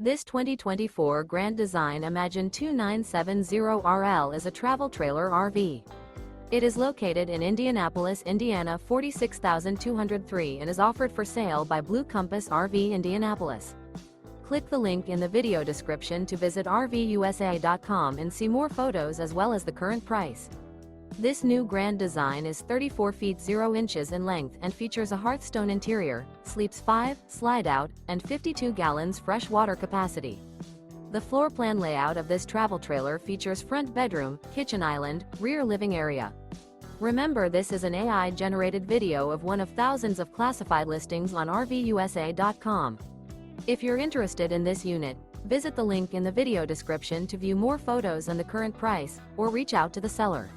This 2024 Grand Design Imagine 2970RL is a travel trailer RV. It is located in Indianapolis, Indiana 46203 and is offered for sale by Blue Compass RV Indianapolis. Click the link in the video description to visit RVUSA.com and see more photos as well as the current price. This new Grand Design is 34 feet 0 inches in length and features a HEARTHSTONE interior, sleeps 5, slide-out, and 52 gallons fresh water capacity. The floor plan layout of this travel trailer features front bedroom, kitchen island, rear living area. Remember, this is an AI-generated video of one of thousands of classified listings on RVUSA.com. If you're interested in this unit, visit the link in the video description to view more photos and the current price, or reach out to the seller.